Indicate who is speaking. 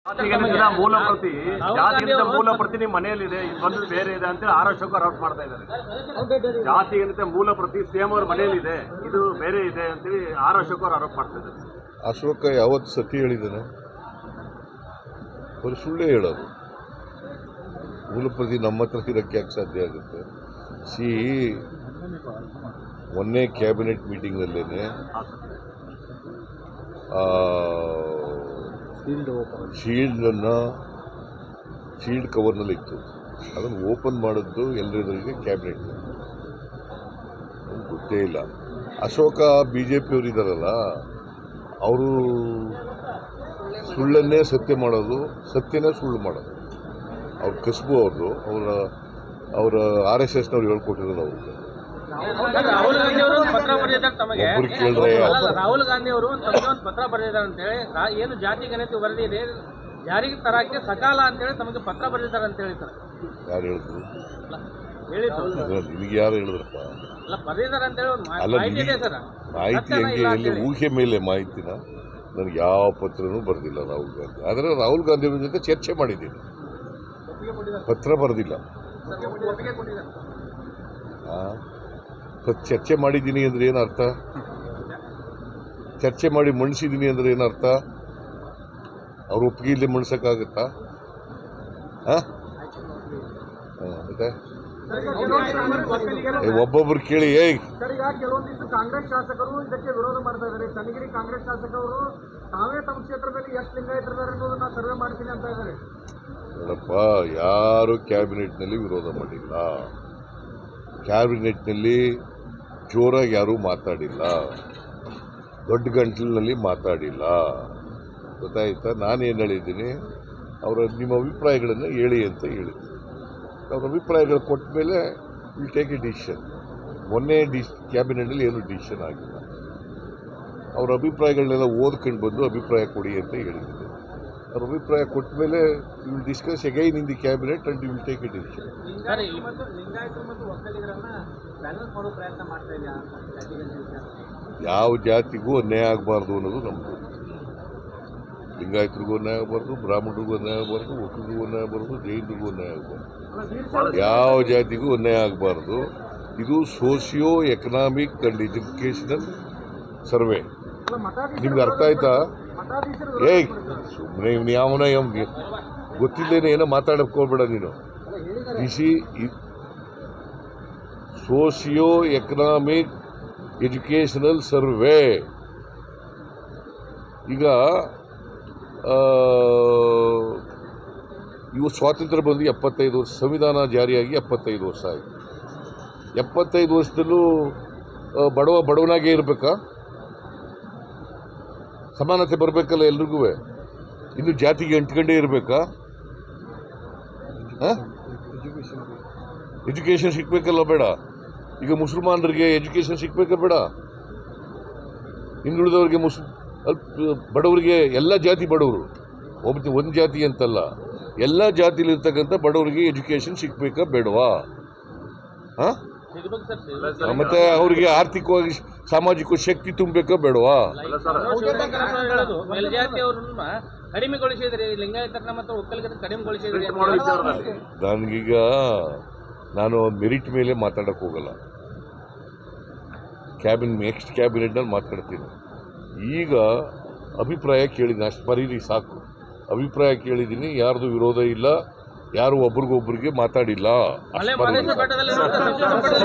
Speaker 1: ಮೂಲ ಪ್ರತಿ ಜಾತಿಗಿಂತ ಮೂಲ ಪ್ರತಿ ನಿಮ್ಮ ಮನೆಯಲ್ಲಿದೆ, ಇದು ಬಂದು ಬೇರೆ ಇದೆ ಅಂತೇಳಿ ಆರೋಪಕ್ಕೆ ಆರೋಪ ಮಾಡ್ತಾ ಇದ್ದಾರೆ. ಜಾತಿಗಿಂತ ಮೂಲ ಪ್ರತಿ ಸಿಎಂ ಅವ್ರ ಮನೆಯಲ್ಲಿದೆ, ಇದು ಬೇರೆ ಇದೆ ಅಂತೇಳಿ ಆರೋಪಕ್ಕೆ ಆರೋಪ ಮಾಡ್ತಾ ಇದ್ದಾರೆ.
Speaker 2: ಅಶೋಕ ಯಾವತ್ತು ಸತಿ ಹೇಳಿದ್ದಾನೆ? ಅವರು ಸುಳ್ಳೇ ಹೇಳೋದು. ಮೂಲ ಪ್ರತಿ ನಮ್ಮ ಹತ್ರ ಇರೋಕ್ಕೆ ಯಾಕೆ ಸಾಧ್ಯ ಆಗುತ್ತೆ? ಮೊನ್ನೆ ಕ್ಯಾಬಿನೆಟ್ ಮೀಟಿಂಗ್ನಲ್ಲೇ ಶೀಲ್ಡ್ ಕವರ್ನಲ್ಲಿ ಇತ್ತು, ಅದನ್ನು ಓಪನ್ ಮಾಡಿದ್ದು ಎಲ್ಲರಿಗೂ ಕ್ಯಾಬಿನೆಟ್ ಗೊತ್ತೇ ಇಲ್ಲ. ಅಶೋಕ BJP ಅವರು ಇದ್ದಾರಲ್ಲ, ಅವರು ಸುಳ್ಳನ್ನೇ ಸತ್ಯ ಮಾಡೋದು, ಸತ್ಯನೇ ಸುಳ್ಳು ಮಾಡೋದು ಅವ್ರ ಕಸಬು. ಅವರ RSSನವ್ರು ಹೇಳ್ಕೊಟ್ಟಿರೋದು ಅವ್ರಿಗೆ.
Speaker 3: ರಾಹುಲ್ ಗಾಂಧಿ ಅವರು ಪತ್ರ ಬರೆದಿದ್ದಾರೆ ತಮಗೆ. ರಾಹುಲ್ ಗಾಂಧಿ ಅವರು ತಮಗೆ ಒಂದು ಪತ್ರ ಬರೆದಿದ್ದಾರೆ ಅಂತ ಹೇಳಿ, ಏನು ಜಾತಿ ಗಣತಿ ವರದಿ ಇದೆ ಜಾರಿಗೆ ತರಕ್ಕೆ ಸಕಾಲ ಅಂತೇಳಿ ತಮಗೆ ಪತ್ರ ಬರೆದಿದ್ದಾರೆ ಅಂತ ಹೇಳಿ ಸರ್.
Speaker 2: ಯಾರು ಹೇಳಿದ್ರು?
Speaker 3: ಹೇಳಿದ್ದು
Speaker 2: ನಿಮಗೆ ಯಾರು ಹೇಳಿದ್ರಪ್ಪ?
Speaker 3: ಅಲ್ಲ, ಬರೆದಿದ್ದಾರೆ ಅಂತ ಹೇಳಿ ಮಾಹಿತಿ ಇದೆ ಸರ್.
Speaker 2: ಮಾಹಿತಿ ಹೆಂಗೆ? ಎಲ್ಲಿ ಊಹೆ ಮೇಲೆ ಮಾಹಿತಿನ? ನನಗೆ ಯಾವ ಪತ್ರನೂ ಬರೆದಿಲ್ಲ ರಾಹುಲ್ ಗಾಂಧಿ. ಆದರೆ ರಾಹುಲ್ ಗಾಂಧಿ ಅವ್ರ ಜೊತೆ ಚರ್ಚೆ ಮಾಡಿದ್ದೀನಿ, ಪತ್ರ ಬರೆದಿಲ್ಲ. ಚರ್ಚೆ ಮಾಡಿದ್ದೀನಿ ಅಂದರೆ ಏನು ಅರ್ಥ? ಚರ್ಚೆ ಮಾಡಿ ಮಣಿಸಿದ್ದೀನಿ ಅಂದರೆ ಏನು ಅರ್ಥ? ಅವ್ರ ಒಪ್ಪಿಗೆ ಇಲ್ಲದೆ ಮಣಿಸೋಕ್ಕಾಗತ್ತಾ? ಮತ್ತೆ ಒಬ್ಬೊಬ್ರು ಕೇಳಿ
Speaker 4: ಕೆಲವೊಂದಿಷ್ಟು ಕಾಂಗ್ರೆಸ್ ಶಾಸಕರು ಇದಕ್ಕೆ ವಿರೋಧ ಮಾಡ್ತಾ ಇದ್ದಾರೆ. ಚನ್ನಗಿರಿ ಕಾಂಗ್ರೆಸ್ ಶಾಸಕರು ತಾವೇ ತಮ್ಮ ಕ್ಷೇತ್ರದಲ್ಲಿ ಎಷ್ಟು ಲಿಂಗಾಯತರಿದ್ದಾರೆ ಅನ್ನೋದನ್ನ ಸರ್ವೆ ಮಾಡ್ತೀನಿ ಅಂತ ಇದ್ದಾರೆ.
Speaker 2: ನೋಡಪ್ಪ, ಯಾರು ಕ್ಯಾಬಿನೆಟ್ನಲ್ಲಿ ವಿರೋಧ ಮಾಡಿಲ್ಲ, ಕ್ಯಾಬಿನೆಟ್ನಲ್ಲಿ ಜೋರಾಗಿ ಯಾರೂ ಮಾತಾಡಿಲ್ಲ, ದೊಡ್ಡ ಗಂಟಲಿನಲ್ಲಿ ಮಾತಾಡಿಲ್ಲ. ಗೊತ್ತಾಯ್ತಾ? ನಾನೇನು ಹೇಳಿದ್ದೀನಿ, ನಿಮ್ಮ ಅಭಿಪ್ರಾಯಗಳನ್ನು ಹೇಳಿ ಅಂತ ಹೇಳಿದ್ದೀನಿ. ಅವ್ರ ಅಭಿಪ್ರಾಯಗಳು ಕೊಟ್ಟ ಮೇಲೆ ವಿಲ್ ಟೇಕ್ ಎ ಡಿಸಿಷನ್. ಮೊನ್ನೆ ಕ್ಯಾಬಿನೆಟ್ನಲ್ಲಿ ಏನು ಡಿಸಿಷನ್ ಆಗಿಲ್ಲ. ಅವ್ರ ಅಭಿಪ್ರಾಯಗಳನ್ನೆಲ್ಲ ಓದ್ಕೊಂಡು ಬಂದು ಅಭಿಪ್ರಾಯ ಕೊಡಿ ಅಂತ ಹೇಳಿದ್ದೀನಿ. ಅವ್ರ ಅಭಿಪ್ರಾಯ ಕೊಟ್ಟ ಮೇಲೆ you will discuss again in the cabinet and you will take a decision. ಯಾವ ಜಾತಿಗೂ ಅನ್ಯಾಯ ಆಗಬಾರ್ದು ಅನ್ನೋದು ನಮ್ಮದು. ಲಿಂಗಾಯತರಿಗೂ ಅನ್ಯಾಯ ಆಗಬಾರ್ದು, ಬ್ರಾಹ್ಮಣರಿಗೂ ಅನ್ಯಾಯ ಆಗಬಾರ್ದು, ಒಕ್ಕಲಿಗೂ ಅನ್ಯಾಯ ಆಗಬಾರ್ದು, ಜೈನರಿಗೂ ಅನ್ಯಾಯ ಆಗಬಾರ್ದು, ಯಾವ ಜಾತಿಗೂ ಅನ್ಯಾಯ ಆಗಬಾರ್ದು. ಇದು socio economic and educational survey. ನಿಮ್ಗೆ ಅರ್ಥ ಆಯ್ತಾ? ಸುಮ್ಮನೆ ಇವ್ನು ಯಾವನ ಗೊತ್ತಿದ್ದೇನೆ ಏನೋ ಮಾತಾಡಕ್ಕೆ ಹೋಗ್ಬೇಡ ನೀನು. Socio economic educational survey. ಈಗ ಇವು ಸ್ವಾತಂತ್ರ್ಯ ಬಂದು 75 ವರ್ಷ, ಸಂವಿಧಾನ ಜಾರಿಯಾಗಿ 75 ವರ್ಷ ಆಯಿತು. 75 ವರ್ಷದಲ್ಲೂ ಬಡವನಾಗೇ ಇರಬೇಕಾ? ಸಮಾನತೆ ಬರಬೇಕಲ್ಲ ಎಲ್ರಿಗೂ. ಇನ್ನು ಜಾತಿಗೆ ಅಂಟ್ಕೊಂಡೇ ಇರಬೇಕಾ? ಎಜುಕೇಷನ್ ಸಿಗ್ಬೇಕಲ್ಲ ಬೇಡ? ಈಗ ಮುಸಲ್ಮಾನರಿಗೆ ಎಜುಕೇಷನ್ ಸಿಗ್ಬೇಕ ಬೇಡ? ಹಿಂದುಳಿದವ್ರಿಗೆ ಬಡವರಿಗೆ, ಎಲ್ಲ ಜಾತಿ ಬಡವರು, ಒಂದು ಜಾತಿ ಅಂತಲ್ಲ, ಎಲ್ಲ ಜಾತಿಲಿರ್ತಕ್ಕಂಥ ಬಡವರಿಗೆ ಎಜುಕೇಷನ್ ಸಿಗ್ಬೇಕಾ ಬೇಡವಾ? ಮತ್ತೆ ಅವರಿಗೆ ಆರ್ಥಿಕವಾಗಿ ಸಾಮಾಜಿಕ ಶಕ್ತಿ ತುಂಬಬೇಕಾ ಬೇಡವಾ? ನನಗೀಗ ನಾನು ಮೆರಿಟ್ ಮೇಲೆ ಮಾತಾಡಕ್ಕೆ ಹೋಗಲ್ಲ. ನೆಕ್ಸ್ಟ್ ಕ್ಯಾಬಿನೆಟ್ನಲ್ಲಿ ಮಾತಾಡ್ತೀನಿ. ಈಗ ಅಭಿಪ್ರಾಯ ಕೇಳಿದ್ದೀನಿ, ಅಷ್ಟು ಬರೀರಿ ಸಾಕು. ಅಭಿಪ್ರಾಯ ಕೇಳಿದ್ದೀನಿ, ಯಾರ್ದು ವಿರೋಧ ಇಲ್ಲ, ಯಾರು ಒಬ್ರಿಗೊಬ್ರಿಗೆ ಮಾತಾಡಿಲ್ಲ.